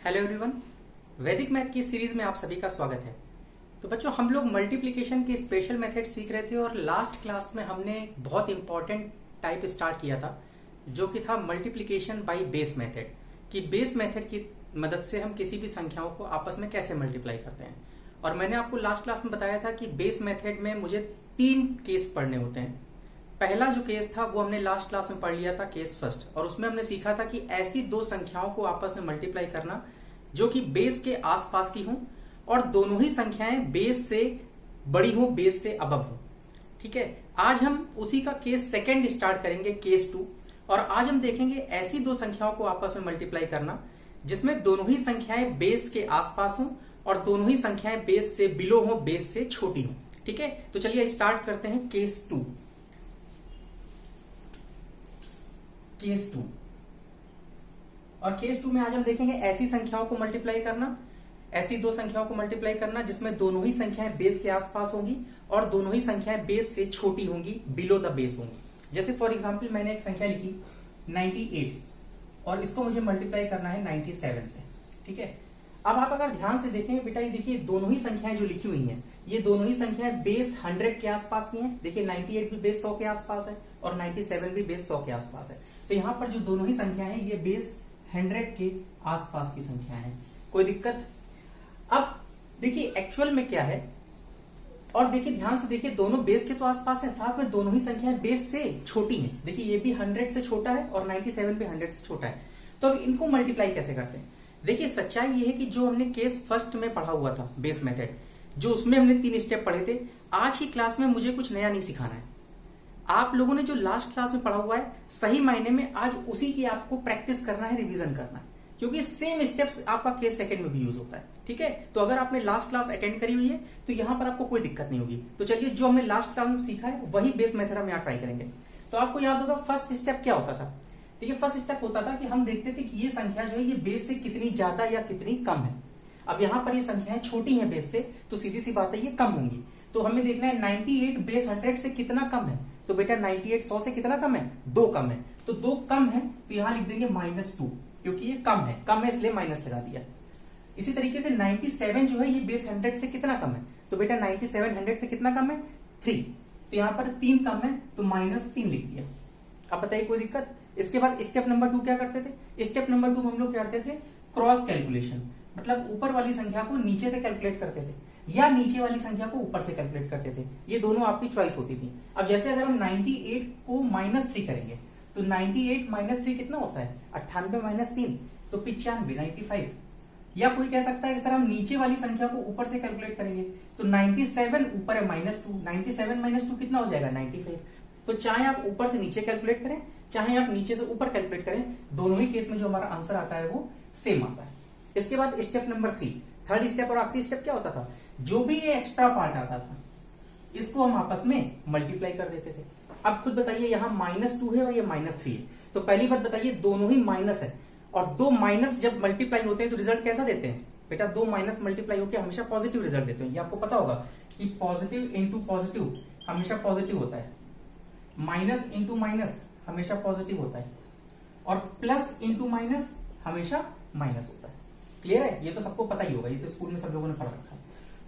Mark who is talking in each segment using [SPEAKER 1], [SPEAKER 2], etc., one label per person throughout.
[SPEAKER 1] Hello everyone, वैदिक math की series में आप सभी का स्वागत है। तो बच्चों, हम लोग मल्टीप्लिकेशन के स्पेशल मेथड सीख रहे थे और लास्ट क्लास में हमने बहुत इंपॉर्टेंट टाइप स्टार्ट किया था जो कि था मल्टीप्लिकेशन बाय बेस मेथड। कि बेस मेथड की मदद से हम किसी भी संख्याओं को आपस में कैसे मल्टीप्लाई करते हैं। और मैंने आपको लास्ट क्लास में बताया था कि बेस मेथड में मुझे 3 केस पढ़ने होते हैं। पहला जो केस था वो हमने लास्ट क्लास में पढ़ लिया था, केस फर्स्ट, और उसमें हमने सीखा था कि ऐसी दो संख्याओं को आपस में मल्टीप्लाई करना जो कि बेस के आसपास की हों और दोनों ही संख्याएं बेस से बड़ी हो, बेस से अबव हो। ठीक है, आज हम उसी का केस सेकंड स्टार्ट करेंगे, केस 2। और आज हम देखेंगे ऐसी दो संख्याओं को आपस में मल्टीप्लाई करना जिसमें दोनों ही संख्याएं बेस के आसपास हों और दोनों ही संख्याएं बेस से बिलो हो, बेस से छोटी हो। ठीक है, तो चलिए स्टार्ट करते हैं केस 2। केस 2 और केस 2 में आज हम देखेंगे ऐसी संख्याओं को मल्टीप्लाई करना, ऐसी दो संख्याओं को मल्टीप्लाई करना जिसमें दोनों ही संख्याएं बेस के आसपास होंगी और दोनों ही संख्याएं बेस से छोटी होंगी, बिलो द बेस होंगी। जैसे फॉर एग्जांपल मैंने एक संख्या लिखी 98 और इसको मुझे मल्टीप्लाई करना है 97 से। ठीक है, अब आप अगर ध्यान से देखेंगे बेटा, ये देखिए दोनों ही संख्याएं जो लिखी हुई हैं ये दोनों ही संख्याएं बेस 100 के आसपास की हैं। देखिए 98 भी बेस 100 के आसपास है और 97 भी बेस 100 के आसपास है। तो यहां पर जो दोनों ही संख्याएं हैं ये बेस 100 के आसपास की संख्या है। कोई दिक्कत? अब देखिए एक्चुअल में क्या है, और देखिए ध्यान से देखिए दोनों बेस के तो आसपास है, साथ में दोनों ही संख्याएं बेस से छोटी हैं। देखिए ये भी 100 से छोटा है और 97 भी 100 से छोटा है। तो अब इनको मल्टीप्लाई कैसे करते हैं? देखिए सच्चाई ये है कि जो हमने केस फर्स्ट में पढ़ा हुआ था बेस मेथड, जो उसमें हमने 3 स्टेप पढ़े थे, आज की क्लास में मुझे कुछ नया नहीं सिखाना है। आप लोगों ने जो लास्ट क्लास में पढ़ा हुआ है सही मायने में आज उसी की आपको प्रैक्टिस करना है, रिवीजन करना है, क्योंकि सेम स्टेप्स आपका केस सेकंड में भी यूज होता है। ठीक है, तो अगर आपने लास्ट क्लास अटेंड करी हुई है तो यहां पर आपको कोई दिक्कत नहीं होगी। तो चलिए जो हमने लास्ट क्लास में सीखा है वही बेस मेथड हम यहाँ ट्राई करेंगे। तो आपको याद होगा फर्स्ट स्टेप क्या होता था। देखिए फर्स्ट स्टेप होता था कि हम देखते थे कि ये संख्या जो है ये बेस से कितनी ज्यादा या कितनी कम है। अब यहां पर ये संख्याएं छोटी हैं बेस से, तो सीधी सी बात है ये कम होंगी। तो हमें देखना है 98 बेस 100 से कितना कम है। तो बेटा 98 100 से कितना कम है? 2 कम है। तो 2 कम है तो यहां लिख देंगे -2, क्योंकि ये कम है इसलिए माइनस लगा दिया। इसी तरीके से 97 जो है ये बेस 100 से कितना कम है? तो बेटा 97 100 से कितना कम है? 3। तो यहां पर 3 कम है तो -3 लिख दिया। अब बताइए कोई दिक्कत? इसके बाद स्टेप नंबर 2 क्या करते थे? स्टेप नंबर 2 हम लोग क्या करते थे? क्रॉस कैलकुलेशन, मतलब ऊपर वाली संख्या को नीचे से कैलकुलेट करते थे या नीचे वाली संख्या को ऊपर से कैलकुलेट करते थे। ये दोनों आपकी चॉइस होती थी। अब जैसे अगर हम 98 को -3 करेंगे तो 98 -3 कितना होता है? 98 -3 तो 95, 95। या कोई कह सकता है कि सर हम नीचे वाली संख्या को ऊपर से कैलकुलेट करेंगे तो 97 ऊपर है -2, 97 -2 कितना हो जाएगा? 95। तो चाहे आप ऊपर से नीचे कैलकुलेट करें चाहे आप नीचे से ऊपर कैलकुलेट करें, दोनों ही केस में जो हमारा आंसर आता है वो सेम आता है। इसके बाद स्टेप नंबर 3, थर्ड स्टेप और आखिरी स्टेप क्या होता था? जो भी ये एक्स्ट्रा पार्ट आता था इसको हम आपस में मल्टीप्लाई कर देते थे। अब खुद बताइए यहाँ -2 है और ये -3 है, तो पहली बात बताइए दोनों ही माइनस है और दो माइनस जब मल्टीप्लाई होते हैं तो रिजल्ट कैसा देते हैं? बेटा दो माइनस मल्टीप्लाई होकर हमेशा पॉजिटिव रिजल्ट देते हैं। ये आपको पता होगा कि पॉजिटिव इंटू पॉजिटिव हमेशा पॉजिटिव होता है, माइनस इंटू माइनस हमेशा पॉजिटिव होता है और प्लस इंटू माइनस हमेशा माइनस होता है। क्लियर है? ये तो सबको पता ही होगा, ये तो स्कूल में सब लोगों ने पढ़ रखा है।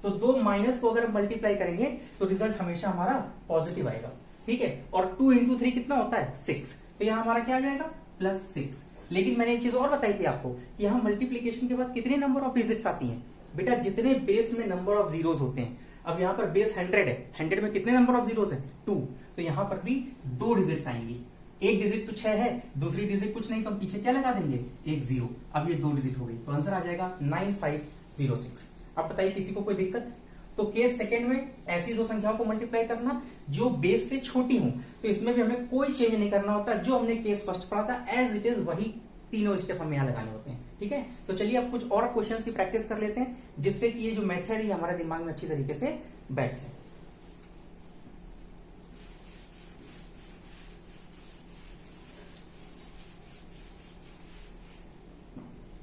[SPEAKER 1] तो दो माइनस को अगर मल्टीप्लाई करेंगे तो रिजल्ट हमेशा हमारा पॉजिटिव आएगा। ठीक है, और 2 इंटू 3 कितना होता है? 6। तो यहां हमारा क्या आ जाएगा? +6। लेकिन मैंने एक चीज और बताई थी आपको कि यहां मल्टीप्लीकेशन के बाद कितने नंबर ऑफ डिजिट्स आती हैं? बेटा जितने बेस में नंबर ऑफ जीरोस होते हैं। अब यहाँ पर बेस 100 है, 100 में कितने नंबर ऑफ जीरोस है? 2। तो यहां पर भी 2 डिजिट्स आएंगी। एक डिजिट तो 6 है, दूसरी डिजिट कुछ नहीं, तो हम पीछे क्या लगा देंगे? एक 0। अब ये 2 डिजिट हो गई तो आंसर आ जाएगा 9506। अब बताइए किसी को कोई दिक्कत? तो केस सेकंड में ऐसी दो संख्याओं को मल्टीप्लाई करना जो बेस से छोटी हो, तो इसमें भी हमें कोई चेंज नहीं करना होता। जो हमने केस फर्स्ट पढ़ा था एज इट इज वही तीनों स्टेप हमें यहाँ लगाने होते हैं। ठीक है, तो चलिए अब कुछ और क्वेश्चंस की प्रैक्टिस कर लेते हैं जिससे कि ये जो मेथड है हमारे दिमाग में अच्छी तरीके से बैठ जाए।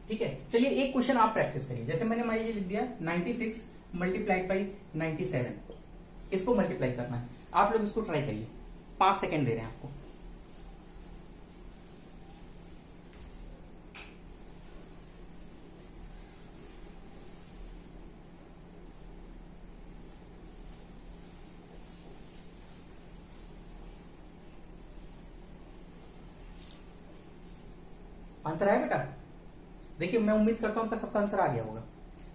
[SPEAKER 1] ठीक है, चलिए एक क्वेश्चन आप प्रैक्टिस करिए। जैसे मैंने मान लीजिए लिख दिया 96 मल्टीप्लाइड बाई 97, इसको मल्टीप्लाई करना है। आप लोग इसको ट्राई करिए, 5 सेकेंड दे रहे हैं आपको। आंसर आया बेटा? देखिए मैं उम्मीद करता हूं तक सबका आंसर आ गया होगा।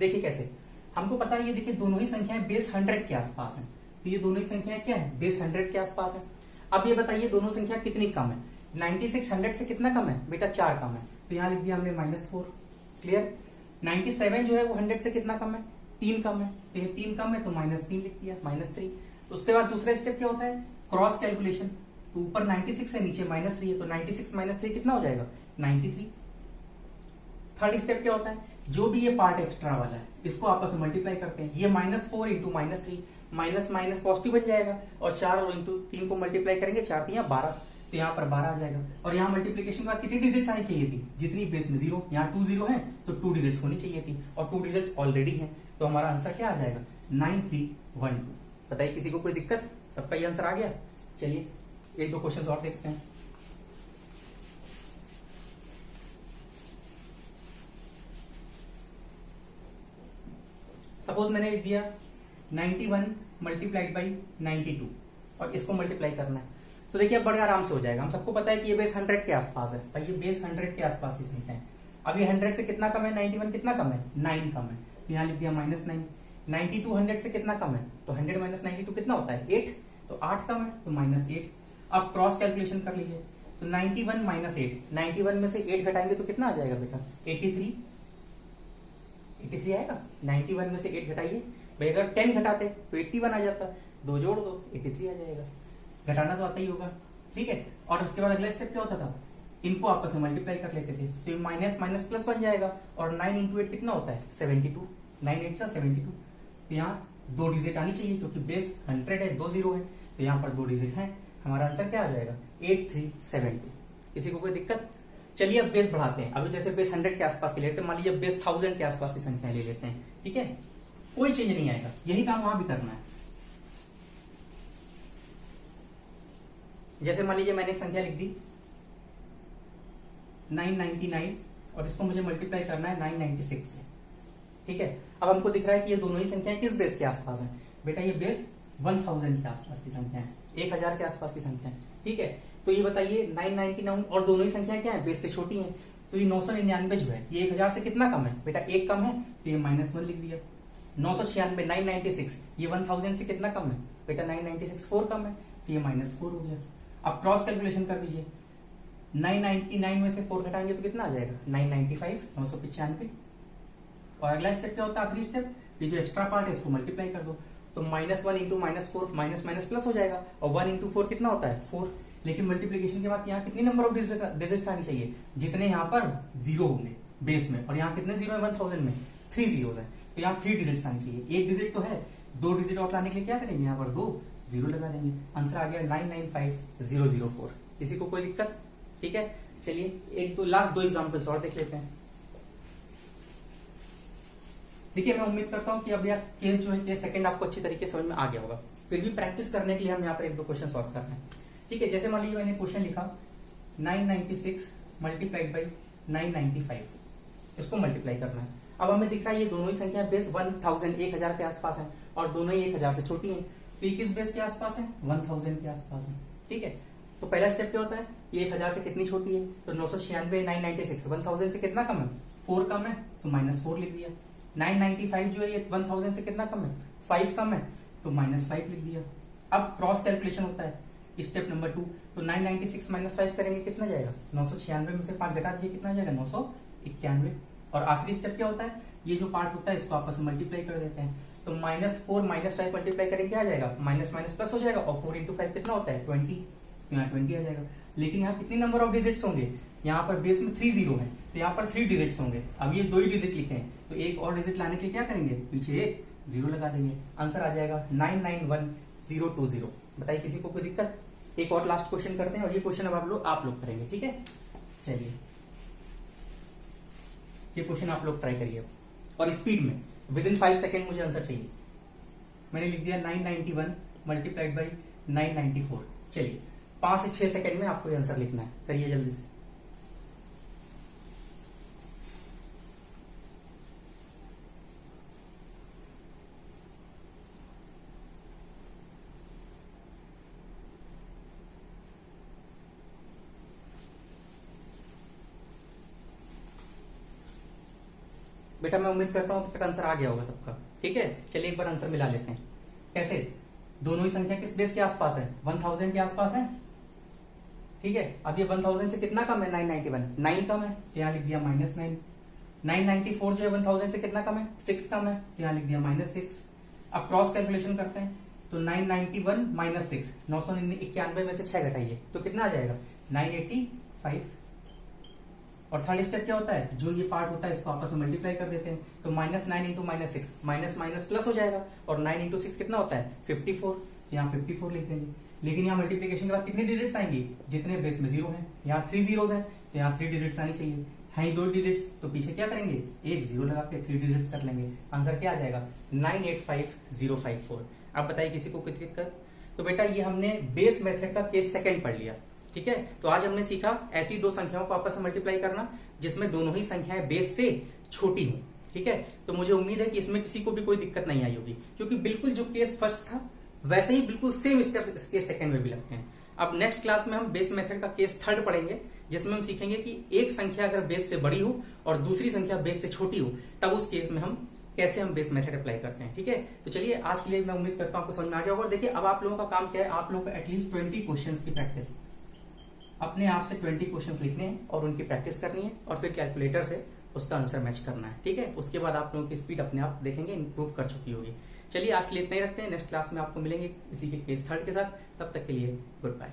[SPEAKER 1] देखिए कैसे, हमको पता है ये देखिए दोनों ही संख्याएं बेस 100 के आसपास हैं, तो ये दोनों ही संख्याएं क्या है, बेस 100 के आसपास है। अब ये बताइए दोनों संख्या कितनी कम है? 96 100 से कितना कम है बेटा? 4 कम है, तो यहाँ लिख दिया हमने -4। क्लियर? 97 जो है वो 100 से कितना कम है? 3 कम है, तो ये 3 कम है तो -3 लिख दिया, -3। उसके बाद दूसरा स्टेप क्या होता है? Cross calculation. तो ऊपर 96 है, नीचे -3 है, तो 96 - 3 कितना हो जाएगा? 93। थर्ड स्टेप क्या होता है? जो भी ये पार्ट एक्स्ट्रा वाला है इसको आपस में मल्टीप्लाई करते हैं। ये -4 इंटू -3, माइनस माइनस पॉजिटिव बन जाएगा, और 4 और इंटू 3 को मल्टीप्लाई करेंगे, 4 3 12, तो यहाँ पर 12 आ जाएगा। और यहाँ मल्टीप्लीकेशन के बाद कितनी डिजिट्स आनी चाहिए थी? जितनी बेस में 0, यहाँ 2 0 है तो 2 डिजिट्स होनी चाहिए थी, और 2 डिजिट्स ऑलरेडी हैं, तो हमारा आंसर क्या आ जाएगा? 9312। बताइए किसी को कोई दिक्कत? सबका ये आंसर आ गया? चलिए एक दो क्वेश्चन और देखते हैं। सपोज मैंने लिख दिया 91 मल्टीप्लाइड बाई 92 और इसको मल्टीप्लाई करना है, तो देखिए अब बड़े आराम से हो जाएगा। हम सबको पता है कि ये बेस 100 के आसपास है, भाई ये बेस 100 के आसपास की संख्या है। अब ये 100 से कितना कम है? 91 कितना कम है? 9 कम है, तो यहाँ लिख दिया -9। 92 100 से कितना कम है? तो 100 - 92 कितना होता है? 8, तो 8 कम है तो -8। अब क्रॉस कैलकुलेशन कर लीजिए, तो 91 - 8, 91 में से 8 घटाएंगे तो कितना आ जाएगा बेटा? 83। 83 आएगा। 91 में से 8 घटाइए, भाई अगर 10 घटाते तो 81 आ जाता, 2 जोड़ दो 83 आ जाएगा। घटाना तो आता ही होगा, ठीक है। और उसके बाद अगला स्टेप क्या होता था? इनको आपस में मल्टीप्लाई कर लेते थे, तो माइनस माइनस प्लस बन जाएगा, और 9 इंटू 8 कितना होता है? 72। 9 8 सा 72, तो यहाँ 2 डिजिट आनी चाहिए क्योंकि बेस 100 है, 2 0 है, तो यहाँ पर 2 डिजिट है। हमारा आंसर क्या आ जाएगा? 8372। किसी को कोई दिक्कत? चलिए अब बेस बढ़ाते हैं। अभी जैसे बेस 100 के आसपास की लेते हैं, मान लीजिए बेस 1000 के आसपास की संख्या ले लेते हैं, ठीक है। कोई चेंज नहीं आएगा, यही काम वहां भी करना है। जैसे मान लीजिए मैंने एक संख्या लिख दी 999 और इसको मुझे मल्टीप्लाई करना है 996 से, ठीक है। अब हमको दिख रहा है कि ये दोनों ही संख्याएं किस बेस के आसपास हैं? बेटा ये बेस 1000 के आसपास की संख्या है, 1000 के आसपास की संख्या है, ठीक है। तो ये बताइए 999 और दोनों ही संख्याएं क्या है? बेस से छोटी हैं, तो ये 999 जो है ये 1000 से कितना कम है? बेटा 1 कम है, तो ये -1 लिख दिया। 996 996 ये 1000 से कितना कम है? बेटा 996 4 कम है, तो ये -4 हो गया। अब क्रॉस कैलकुलेशन कर दीजिए, 999 में से 4 घटाएंगे तो कितना आ जाएगा? 995 995। और अगला स्टेप क्या होता है? आखिरी स्टेप, ये जो एक्स्ट्रा पार्ट है इसको मल्टीप्लाई कर दो, तो -1 इंटू -4 माइनस माइनस प्लस हो जाएगा, और 1 इंटू 4 कितना होता है? 4। लेकिन मल्टीप्लीकेशन के बाद यहाँ कितनी नंबर ऑफ डिजिट्स आनी चाहिए? जितने यहाँ पर 0 होंगे बेस में, और यहाँ कितने 0 है 1000 में? 3 जीरोस है, तो यहाँ 3 डिजिट्स आनी चाहिए। 1 डिजिट तो है, 2 डिजिट और लाने के लिए क्या करेंगे? यहाँ पर 2 0 लगा देंगे। आंसर आ गया 995004। किसी को कोई दिक्कत? ठीक है, चलिए एक दो लास्ट 2 एग्जांपल्स और देख लेते हैं। देखिए मैं उम्मीद करता हूं कि अब यार केस जो है सेकंड आपको अच्छी तरीके से समझ में आ गया होगा। फिर भी प्रैक्टिस करने के लिए हम यहाँ पर 1-2 क्वेश्चन सॉल्व कर रहे हैं, ठीक है। जैसे मान लीजिए मैंने क्वेश्चन लिखा 996 मल्टीप्लाइड बाई 995, इसको मल्टीप्लाई करना है। अब हमें दिख रहा है ये दोनों ही संख्या बेस 1000 के आसपास है, और दोनों ही 1000 से छोटी हैं, तो ये किस बेस के आसपास है? 1000 के आसपास है, ठीक है। तो पहला स्टेप क्या होता है? ये 1000 से कितनी छोटी है? तो 996 996 1000 से कितना कम है? 4 कम है, तो -4 लिख दिया। 995 जो है ये 1000 से कितना कम है? 5 कम है, तो -5 लिख दिया। अब क्रॉस कैलकुलेशन होता है स्टेप नंबर 2, तो 996 -5 करेंगे कितना जाएगा? 996 में से 5 घटा दीजिए, कितना जाएगा? 991। और आखिरी स्टेप क्या होता है? ये जो पार्ट होता है इसको आपस में मल्टीप्लाई कर देते हैं, तो -4 -5 मल्टीप्लाई करेंगे क्या आ जाएगा? माइनस माइनस प्लस हो जाएगा, और 4 इंटू 5 कितना होता है? 20, यहाँ 20 आ जाएगा। लेकिन यहाँ कितनी नंबर ऑफ डिजिट्स होंगे? यहाँ पर बेस में 3 0 है, तो यहाँ पर 3 डिजिट्स होंगे। अब ये 2 ही डिजिट लिखे हैं, तो एक और डिजिट लाने के लिए क्या करेंगे? पीछे एक 0 लगा देंगे। आंसर आ जाएगा 991020। बताइए किसी को कोई दिक्कत? एक और लास्ट क्वेश्चन करते हैं, और ये क्वेश्चन अब आप लोग करेंगे, ठीक है। चलिए ये क्वेश्चन आप लोग ट्राई करिए, और स्पीड में विदिन 5 सेकेंड मुझे आंसर चाहिए। मैंने लिख दिया 991 मल्टीप्लाइड बाई 994। चलिए 5 से 6 सेकेंड में आपको आंसर लिखना है, करिए जल्दी से। बेटा मैं उम्मीद करता हूं अब तक आंसर आ गया होगा सबका। ठीक है, चलिए एक बार आंसर मिला लेते हैं। कैसे? दोनों ही संख्या किस बेस के आसपास है? 1000 के आसपास है। ठीक है, अब ये 1000 से कितना कम है? 991, 9 कम है तो यहां लिख दिया -9। 994 जो है 1000 से कितना कम है? 6 कम है तो यहां लिख दिया -6। अब क्रॉस कैलकुलेशन करते हैं तो 991 - 6, 991 में से 6 घटाइए तो कितना आ जाएगा? 985। और थर्ड स्टेप क्या होता है? जो ये पार्ट होता है इसको आपस में मल्टीप्लाई कर देते हैं तो -9 × -6 माइनस माइनस प्लस हो जाएगा और 9 × 6 कितना होता है? 54। यहाँ 54 लिख देंगे। लेकिन यहाँ मल्टीप्लीकेशन के बाद कितने डिजिट्स आएंगी? जितने बेस में 0 है। यहाँ 3 जीरोस है तो यहाँ 3 डिजिट्स आनी चाहिए। है 2 डिजिट्स तो पीछे क्या करेंगे? एक 0 लगा के 3 डिजिट्स कर लेंगे। आंसर क्या आ जाएगा? 985054। अब बताइए किसी को कोई दिक्कत? तो बेटा ये हमने बेस मेथड का केस सेकंड पढ़ लिया। ठीक है, तो आज हमने सीखा ऐसी दो संख्याओं को आपस में मल्टीप्लाई करना जिसमें दोनों ही संख्याएं बेस से छोटी हो। ठीक है, तो मुझे उम्मीद है कि इसमें किसी को भी कोई दिक्कत नहीं आई होगी, क्योंकि बिल्कुल जो केस फर्स्ट था वैसे ही बिल्कुल सेम स्टेप केस सेकंड में भी लगते हैं। अब नेक्स्ट क्लास में हम बेस मेथड का केस थर्ड पढ़ेंगे, जिसमें हम सीखेंगे कि एक संख्या अगर बेस से बड़ी हो और दूसरी संख्या बेस से छोटी हो तब उस केस में हम कैसे बेस मेथड अप्लाई करते हैं। ठीक है, तो चलिए आज के लिए मैं उम्मीद करता हूं आपको समझ में आ गया होगा। और देखिए अब आप लोगों का काम क्या है? आप लोगों को एटलीस्ट 20 क्वेश्चंस की प्रैक्टिस, अपने आप से 20 क्वेश्चंस लिखने हैं और उनकी प्रैक्टिस करनी है और फिर कैलकुलेटर से उसका आंसर मैच करना है। ठीक है, उसके बाद आप लोगों की स्पीड अपने आप देखेंगे इंप्रूव कर चुकी होगी। चलिए आज के लिए इतना ही रखते हैं। नेक्स्ट क्लास में आपको मिलेंगे इसी के केस थर्ड के साथ। तब तक के लिए गुड बाय।